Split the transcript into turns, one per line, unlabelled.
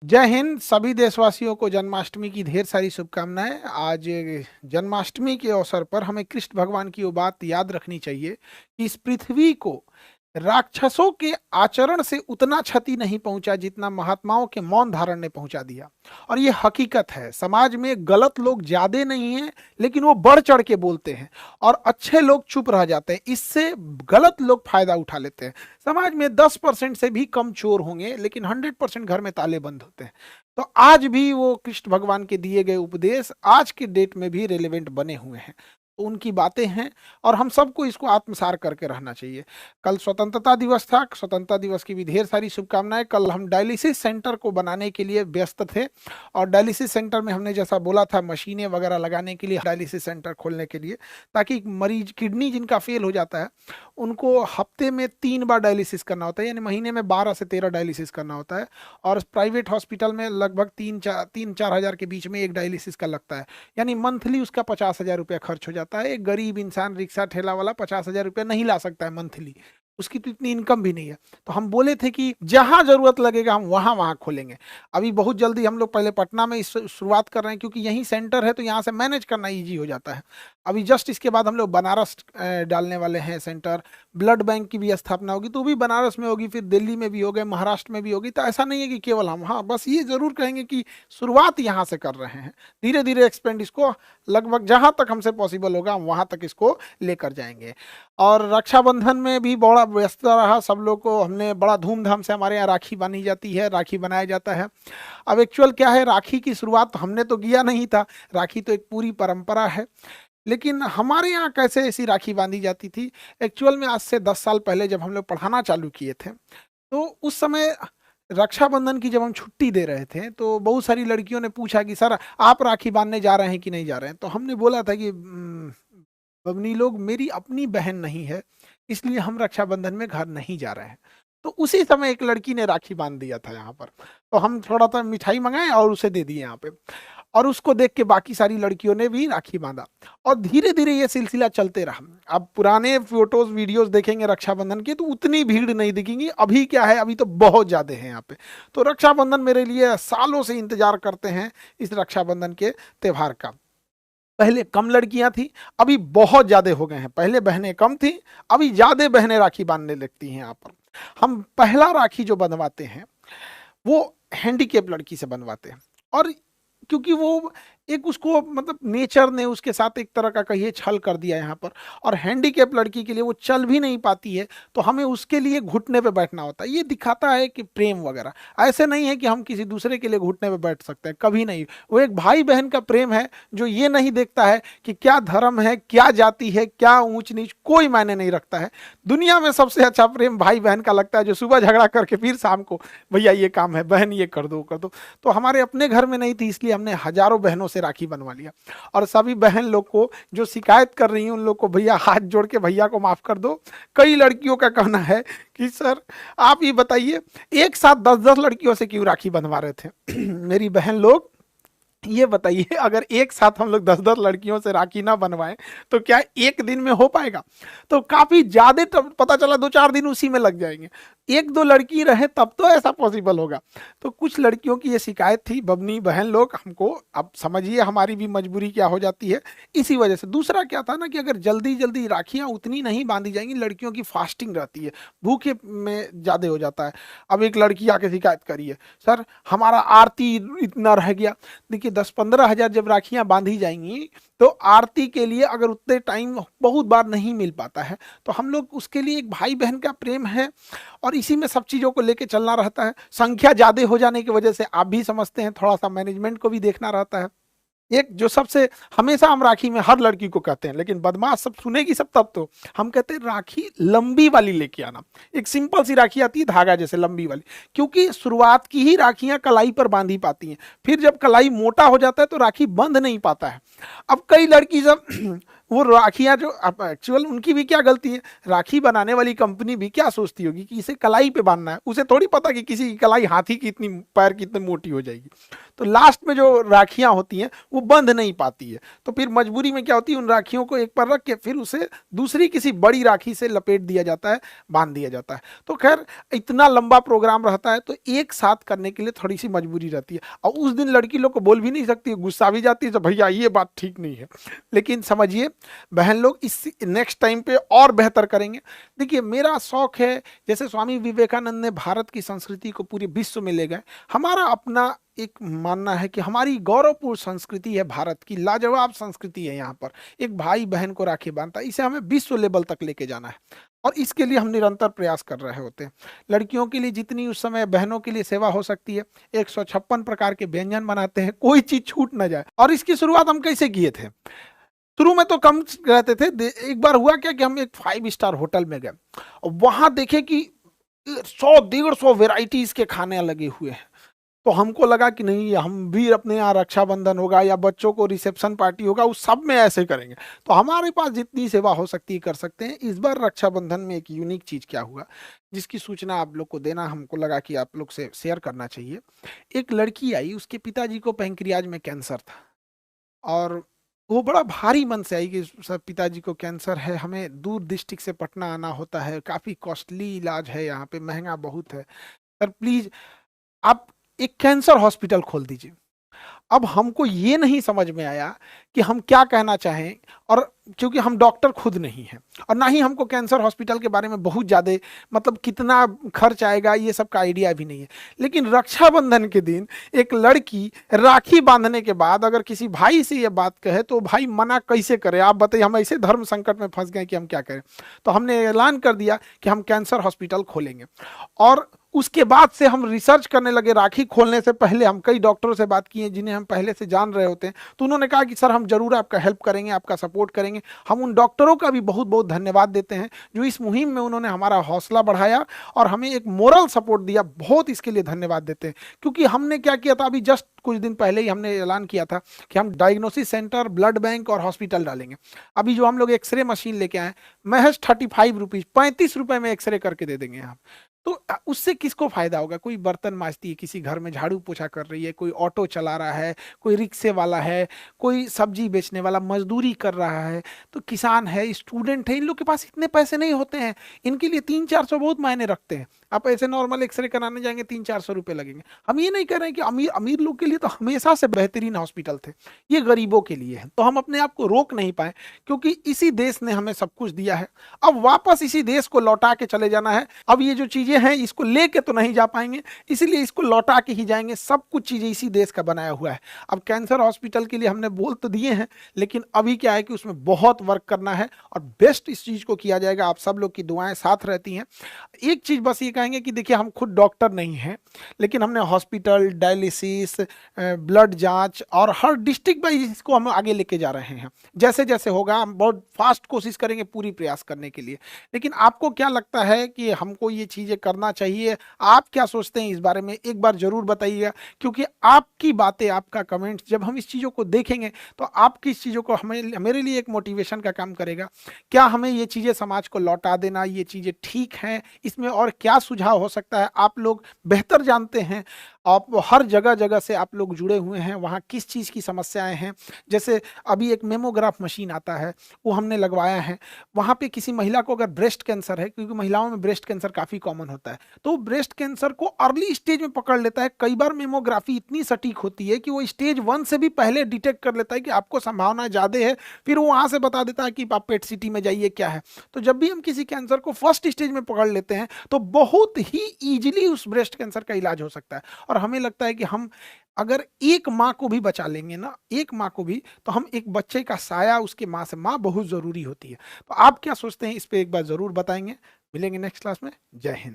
जय हिंद। सभी देशवासियों को जन्माष्टमी की ढेर सारी शुभकामनाएं। आज जन्माष्टमी के अवसर पर हमें कृष्ण भगवान की वो बात याद रखनी चाहिए कि इस पृथ्वी को राक्षसों के आचरण से उतना क्षति नहीं पहुंचा जितना महात्माओं के मौन धारण ने पहुंचा दिया। और ये हकीकत है, समाज में गलत लोग ज्यादा नहीं हैं, लेकिन वो बढ़ चढ़ के बोलते हैं और अच्छे लोग चुप रह जाते हैं। इससे गलत लोग फायदा उठा लेते हैं। समाज में 10% से भी कम चोर होंगे, लेकिन 100% घर में ताले बंद होते हैं। तो आज भी वो कृष्ण भगवान के दिए गए उपदेश आज के डेट में भी रेलेवेंट बने हुए हैं। तो उनकी बातें हैं और हम सबको इसको आत्मसार करके रहना चाहिए। कल स्वतंत्रता दिवस था, स्वतंत्रता दिवस की भी ढेर सारी शुभकामनाएं। कल हम डायलिसिस सेंटर को बनाने के लिए व्यस्त थे और डायलिसिस सेंटर में हमने जैसा बोला था मशीनें वगैरह लगाने के लिए, डायलिसिस सेंटर खोलने के लिए, ताकि मरीज किडनी जिनका फेल हो जाता है उनको हफ्ते में 3 बार डायलिसिस करना होता है, यानी महीने में 12 से 13 डायलिसिस करना होता है। और प्राइवेट हॉस्पिटल में लगभग 3-4 हज़ार के बीच में एक डायलिसिस का लगता है, यानी मंथली उसका 50,000 रुपया खर्च हो जाता है। एक गरीब इंसान, रिक्शा ठेला वाला 50,000 रुपया नहीं ला सकता है मंथली, उसकी तो इतनी इनकम भी नहीं है। तो हम बोले थे कि जहां जरूरत लगेगा हम वहां वहां खोलेंगे। अभी बहुत जल्दी हम लोग पहले पटना में इस शुरुआत कर रहे हैं, क्योंकि यहीं सेंटर है तो यहाँ से मैनेज करना इजी हो जाता है। अभी जस्ट इसके बाद हम लोग बनारस डालने वाले हैं सेंटर। ब्लड बैंक की भी स्थापना होगी, तो वो भी बनारस में होगी, फिर दिल्ली में भी होगी, महाराष्ट्र में भी होगी। तो ऐसा नहीं है कि केवल हम, हाँ बस ये जरूर कहेंगे कि शुरुआत यहाँ से कर रहे हैं। धीरे धीरे एक्सपेंड इसको लगभग जहां तक हमसे पॉसिबल होगा हम वहां तक इसको लेकर जाएंगे। और रक्षाबंधन में भी बड़ा व्यस्त रहा सब लोग को। हमने बड़ा धूमधाम से, हमारे यहाँ राखी बांधी जाती है, राखी बनाया जाता है। अब एक्चुअल क्या है, राखी की शुरुआत तो हमने तो किया नहीं था, राखी तो एक पूरी परंपरा है। लेकिन हमारे यहाँ कैसे ऐसी राखी बांधी जाती थी, एक्चुअल में आज से 10 साल पहले जब हम लोग पढ़ाना चालू किए थे, तो उस समय रक्षाबंधन की जब हम छुट्टी दे रहे थे तो बहुत सारी लड़कियों ने पूछा कि सर आप राखी बांधने जा रहे हैं कि नहीं जा रहे हैं। तो हमने बोला था कि बबनी लोग, मेरी अपनी बहन नहीं है, इसलिए हम रक्षाबंधन में घर नहीं जा रहे हैं। तो उसी समय एक लड़की ने राखी बांध दिया था यहाँ पर, तो हम थोड़ा सा मिठाई मंगाए और उसे दे दिए यहाँ पे। और उसको देख के बाकी सारी लड़कियों ने भी राखी बांधा और धीरे धीरे ये सिलसिला चलते रहा। अब पुराने फोटोज वीडियोस देखेंगे रक्षाबंधन के तो उतनी भीड़ नहीं दिखेंगी। अभी क्या है, अभी तो बहुत ज्यादा है यहाँ पे। तो रक्षाबंधन मेरे लिए सालों से इंतजार करते हैं इस रक्षाबंधन के त्योहार का। पहले कम लड़कियां थी, अभी बहुत ज्यादा हो गए हैं। पहले बहनें कम थी, अभी ज्यादा बहनें राखी बांधने लगती हैं यहाँ पर। हम पहला राखी जो बंधवाते हैं वो हैंडीकेप लड़की से बनवाते हैं। और क्योंकि वो एक, उसको मतलब नेचर ने उसके साथ एक तरह का कहिए छल कर दिया यहाँ पर। और हैंडीकेप लड़की के लिए वो चल भी नहीं पाती है, तो हमें उसके लिए घुटने पे बैठना होता है। ये दिखाता है कि प्रेम वगैरह, ऐसे नहीं है कि हम किसी दूसरे के लिए घुटने पे बैठ सकते हैं, कभी नहीं। वो एक भाई बहन का प्रेम है जो ये नहीं देखता है कि क्या धर्म है, क्या जाति है, क्या ऊंच नीच, कोई मायने नहीं रखता है। दुनिया में सबसे अच्छा प्रेम भाई बहन का लगता है, जो सुबह झगड़ा करके फिर शाम को भैया ये काम है, बहन ये कर दो कर दो। तो हमारे अपने घर में नहीं थी, इसलिए हमने हजारों बहनों से राखी बनवा लिया। और सभी बहन लोग को जो शिकायत कर रही हैं उन लोग को भैया हाथ जोड़ के भैया को माफ कर दो। कई लड़कियों का कहना है कि सर आप ये बताइए, एक साथ 10-10 लड़कियों से क्यों राखी बनवा रहे थे। मेरी बहन लोग ये बताइए, अगर एक साथ हम लोग 10-10 लड़कियों से राखी ना बनवाएं तो क्या एक दिन में हो पाएगा? तो काफी ज्यादा, पता चला 2-4 दिन उसी में लग जाएंगे। 1-2 लड़की रहे तब तो ऐसा पॉसिबल होगा। तो कुछ लड़कियों की ये शिकायत थी। बबनी बहन लोग, हमको अब समझिए हमारी भी मजबूरी क्या हो जाती है इसी वजह से। दूसरा क्या था ना कि अगर जल्दी जल्दी राखियां उतनी नहीं बांधी जाएंगी, लड़कियों की फास्टिंग रहती है, भूखे में ज्यादा हो जाता है। अब एक लड़की आके शिकायत करी है, सर हमारा आरती इतना रह गया। देखिए 10-15 हजार जब राखियां बांधी जाएंगी तो आरती के लिए अगर उतने टाइम बहुत बार नहीं मिल पाता है, तो हम लोग उसके लिए, एक भाई बहन का प्रेम है और इसी में सब चीजों को लेके चलना रहता है। संख्या ज्यादा हो जाने की वजह से आप भी समझते हैं, थोड़ा सा मैनेजमेंट को भी देखना रहता है। एक जो सबसे, हमेशा हम राखी में हर लड़की को कहते हैं, लेकिन बदमाश सब सुनेगी सब तब तो, हम कहते हैं राखी लंबी वाली लेके आना। एक सिंपल सी राखी आती है धागा जैसे लंबी वाली, क्योंकि शुरुआत की ही राखियां कलाई पर बांधी पाती हैं। फिर जब कलाई मोटा हो जाता है तो राखी बंध नहीं पाता है। अब कई लड़की जब वो राखियां जो, अब एक्चुअल उनकी भी क्या गलती है, राखी बनाने वाली कंपनी भी क्या सोचती होगी कि इसे कलाई पे बांधना है, उसे थोड़ी पता कि किसी की कलाई हाथी की इतनी, पैर की इतनी मोटी हो जाएगी। तो लास्ट में जो राखियां होती हैं वो बंध नहीं पाती है, तो फिर मजबूरी में क्या होती है, उन राखियों को एक पर रख के फिर उसे दूसरी किसी बड़ी राखी से लपेट दिया जाता है, बांध दिया जाता है। तो खैर इतना लंबा प्रोग्राम रहता है, तो एक साथ करने के लिए थोड़ी सी मजबूरी रहती है, और उस दिन लड़की लोग को बोल भी नहीं सकती, गुस्सा भी जाती है, तो भैया ये बात ठीक नहीं है। लेकिन समझिए बहन लोग, इस नेक्स्ट टाइम पे और बेहतर करेंगे। देखिए मेरा शौक है, जैसे स्वामी विवेकानंद ने भारत की संस्कृति को पूरे विश्व में ले गए, हमारा अपना एक मानना है कि हमारी गौरवपूर्ण संस्कृति है, भारत की लाजवाब संस्कृति है। यहाँ पर एक भाई बहन को राखी बांधता है, इसे हमें विश्व लेवल तक लेके जाना है, और इसके लिए हम निरंतर प्रयास कर रहे होते हैं। लड़कियों के लिए जितनी उस समय बहनों के लिए सेवा हो सकती है, 156 प्रकार के व्यंजन बनाते हैं, कोई चीज छूट ना जाए। और इसकी शुरुआत हम कैसे किए थे, शुरू में तो कम रहते थे, एक बार हुआ क्या कि हम एक 5 स्टार होटल में गए, और वहां देखे कि 100-150 वेराइटीज के खाने लगे हुए हैं। तो हमको लगा कि नहीं, हम भी अपने यहाँ रक्षाबंधन होगा या बच्चों को रिसेप्शन पार्टी होगा, उस सब में ऐसे करेंगे। तो हमारे पास जितनी सेवा हो सकती है कर सकते हैं। इस बार रक्षाबंधन में एक यूनिक चीज क्या हुआ, जिसकी सूचना आप लोग को देना हमको लगा कि आप लोग से शेयर करना चाहिए। एक लड़की आई, उसके पिताजी को पैंक्रियाज में कैंसर था, और वो बड़ा भारी मन से आई कि सब पिताजी को कैंसर है, हमें दूर डिस्ट्रिक्ट से पटना आना होता है, काफी कॉस्टली इलाज है, यहाँ पे महंगा बहुत है, सर प्लीज आप एक कैंसर हॉस्पिटल खोल दीजिए। अब हमको ये नहीं समझ में आया कि हम क्या कहना चाहें, और क्योंकि हम डॉक्टर खुद नहीं हैं, और ना ही हमको कैंसर हॉस्पिटल के बारे में बहुत ज़्यादा मतलब कितना खर्च आएगा ये सब का आइडिया भी नहीं है। लेकिन रक्षाबंधन के दिन एक लड़की राखी बांधने के बाद अगर किसी भाई से ये बात कहे तो भाई मना कैसे करे, आप बताइए। हम ऐसे धर्म संकट में फंस गए कि हम क्या करें। तो हमने ऐलान कर दिया कि हम कैंसर हॉस्पिटल खोलेंगे, और उसके बाद से हम रिसर्च करने लगे। राखी खोलने से पहले हम कई डॉक्टरों से बात किए जिन्हें हम पहले से जान रहे होते हैं, तो उन्होंने कहा कि सर हम जरूर आपका हेल्प करेंगे, आपका सपोर्ट करेंगे। हम उन डॉक्टरों का भी बहुत बहुत धन्यवाद देते हैं जो इस मुहिम में उन्होंने हमारा हौसला बढ़ाया और हमें एक मोरल सपोर्ट दिया, बहुत इसके लिए धन्यवाद देते हैं। क्योंकि हमने क्या किया था, अभी जस्ट कुछ दिन पहले ही हमने ऐलान किया था कि हम डायग्नोसिस सेंटर, ब्लड बैंक और हॉस्पिटल डालेंगे। अभी जो हम लोग एक्सरे मशीन लेके आए, महज 35 रुपीज, 35 रुपए में एक्सरे करके दे देंगे आप। तो उससे किसको फायदा होगा, कोई बर्तन मांजती है, किसी घर में झाड़ू पोछा कर रही है, कोई ऑटो चला रहा है, कोई रिक्शे वाला है, कोई सब्जी बेचने वाला मजदूरी कर रहा है, तो किसान है, स्टूडेंट है, इन लोग के पास इतने पैसे नहीं होते हैं, इनके लिए 300-400 बहुत मायने रखते हैं। आप ऐसे नॉर्मल एक्सरे कराने जाएंगे 300-400 रुपए लगेंगे। हम ये नहीं कह रहे हैं कि अमीर अमीर लोग के लिए तो हमेशा से बेहतरीन हॉस्पिटल थे, ये गरीबों के लिए है। तो हम अपने आप को रोक नहीं पाए, क्योंकि इसी देश ने हमें सब कुछ दिया है, अब वापस इसी देश को लौटा के चले जाना है। अब ये जो चीजें हैं इसको लेके तो नहीं जा पाएंगे, इसीलिए इसको लौटा के ही जाएंगे। सब कुछ चीजें इसी देश का बनाया हुआ है। अब कैंसर हॉस्पिटल के लिए हमने बोल तो दिए हैं, लेकिन अभी क्या है कि उसमें बहुत वर्क करना है और बेस्ट इस चीज को किया जाएगा। आप सब लोग की दुआएं साथ रहती हैं। एक चीज बस ये कहेंगे कि देखिए हम खुद डॉक्टर नहीं हैं, लेकिन हमने हॉस्पिटल, डायलिसिस, ब्लड जांच और हर डिस्ट्रिक्ट वाइज इसको हम आगे लेके जा रहे हैं। जैसे जैसे होगा हम बहुत फास्ट कोशिश करेंगे पूरी प्रयास करने के लिए। लेकिन आपको क्या लगता है कि हमको ये चीजें करना चाहिए, आप क्या सोचते हैं इस बारे में, एक बार जरूर बताइएगा। क्योंकि आपकी बातें, आपका कमेंट जब हम इस चीजों को देखेंगे तो आपकी इस चीजों को हमें, मेरे लिए एक मोटिवेशन का काम करेगा। क्या हमें ये चीजें समाज को लौटा देना, ये चीजें ठीक हैं, इसमें और क्या सुझाव हो सकता है, आप लोग बेहतर जानते हैं। आप हर जगह जगह से आप लोग जुड़े हुए हैं, वहाँ किस चीज़ की समस्याएं हैं। जैसे अभी एक मेमोग्राफ मशीन आता है, वो हमने लगवाया है। वहाँ पे किसी महिला को अगर ब्रेस्ट कैंसर है, क्योंकि महिलाओं में ब्रेस्ट कैंसर काफ़ी कॉमन होता है, तो ब्रेस्ट कैंसर को अर्ली स्टेज में पकड़ लेता है। कई बार मेमोग्राफी इतनी सटीक होती है कि वो स्टेज 1 से भी पहले डिटेक्ट कर लेता है कि आपको संभावना ज़्यादा है, फिर वो वहाँ से बता देता है कि आप पेट सिटी में जाइए क्या है। तो जब भी हम किसी कैंसर को फर्स्ट स्टेज में पकड़ लेते हैं तो बहुत ही ईजिली उस ब्रेस्ट कैंसर का इलाज हो सकता है। और हमें लगता है कि हम अगर एक माँ को भी बचा लेंगे ना, एक माँ को भी, तो हम एक बच्चे का साया उसके माँ से, माँ बहुत ज़रूरी होती है। तो आप क्या सोचते हैं इस पे एक बार ज़रूर बताएंगे। मिलेंगे नेक्स्ट क्लास में। जय हिंद।